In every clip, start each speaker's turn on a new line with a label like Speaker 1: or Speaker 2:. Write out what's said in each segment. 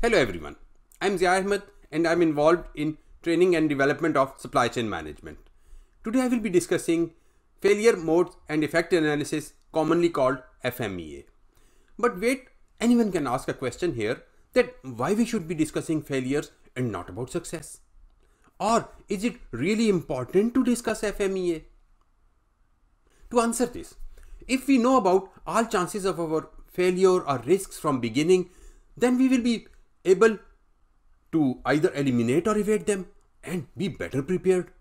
Speaker 1: Hello everyone, I'm Zia Ahmed and I'm involved in training and development of supply chain management. Today I will be discussing failure modes and effect analysis, commonly called FMEA. But wait, anyone can ask a question here that why we should be discussing failures and not about success? Or is it really important to discuss FMEA? To answer this, if we know about all chances of our failure or risks from beginning, then we will be able to either eliminate or evade them and be better prepared.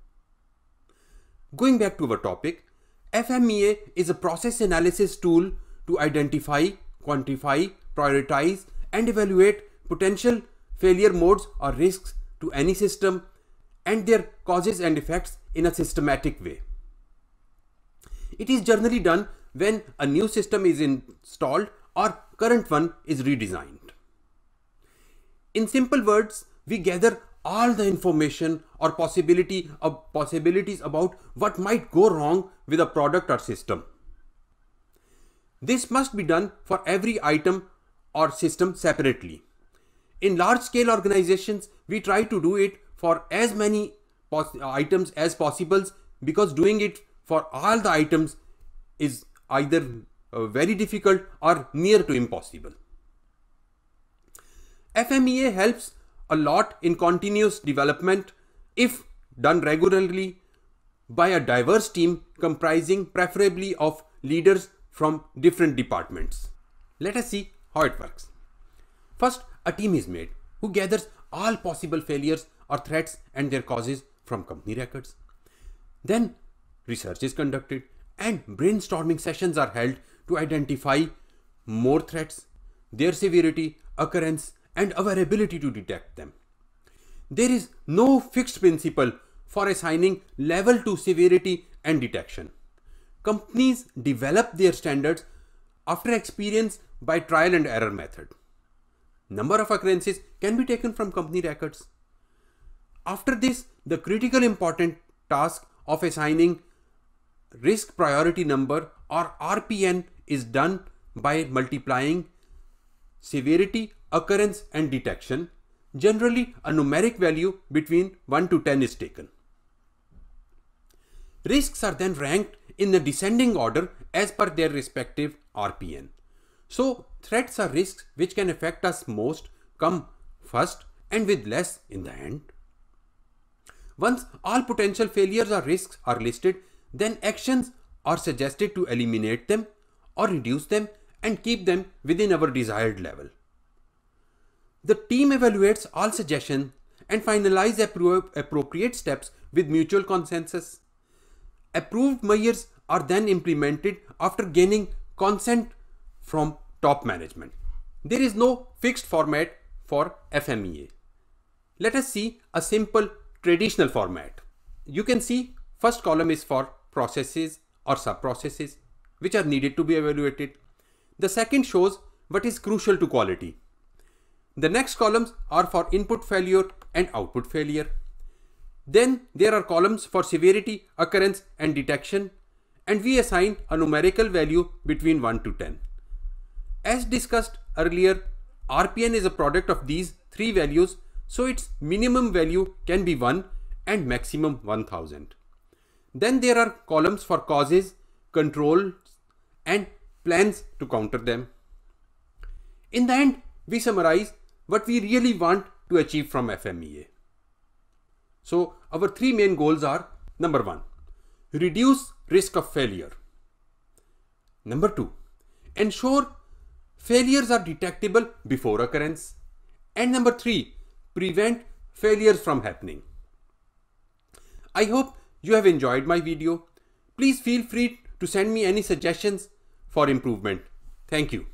Speaker 1: Going back to our topic, FMEA is a process analysis tool to identify, quantify, prioritize and evaluate potential failure modes or risks to any system and their causes and effects in a systematic way. It is generally done when a new system is installed or current one is redesigned. In simple words, we gather all the information or possibilities about what might go wrong with a product or system. This must be done for every item or system separately. In large-scale organizations, we try to do it for as many items as possible because doing it for all the items is either very difficult or near to impossible. FMEA helps a lot in continuous development if done regularly by a diverse team comprising preferably of leaders from different departments. Let us see how it works. First, a team is made who gathers all possible failures or threats and their causes from company records. Then research is conducted and brainstorming sessions are held to identify more threats, their severity, occurrence, and our ability to detect them. There is no fixed principle for assigning level to severity and detection. Companies develop their standards after experience by trial and error method. Number of occurrences can be taken from company records. After this, the critical important task of assigning risk priority number or RPN is done by multiplying severity, occurrence and detection. Generally, a numeric value between 1 to 10 is taken. Risks are then ranked in the descending order as per their respective RPN. So, threats or risks which can affect us most come first and with less in the end. Once all potential failures or risks are listed, then actions are suggested to eliminate them or reduce them and keep them within our desired level. The team evaluates all suggestions and finalizes appropriate steps with mutual consensus. Approved measures are then implemented after gaining consent from top management. There is no fixed format for FMEA. Let us see a simple traditional format. You can see first column is for processes or sub-processes which are needed to be evaluated. The second shows what is crucial to quality. The next columns are for input failure and output failure. Then there are columns for severity, occurrence and detection, and we assign a numerical value between 1 to 10. As discussed earlier, RPN is a product of these three values, so its minimum value can be 1 and maximum 1000. Then there are columns for causes, controls and plans to counter them. In the end, we summarize what we really want to achieve from FMEA. So our three main goals are: number 1, reduce risk of failure. Number 2, ensure failures are detectable before occurrence. And number 3, prevent failures from happening. I hope you have enjoyed my video. Please feel free to send me any suggestions for improvement. Thank you.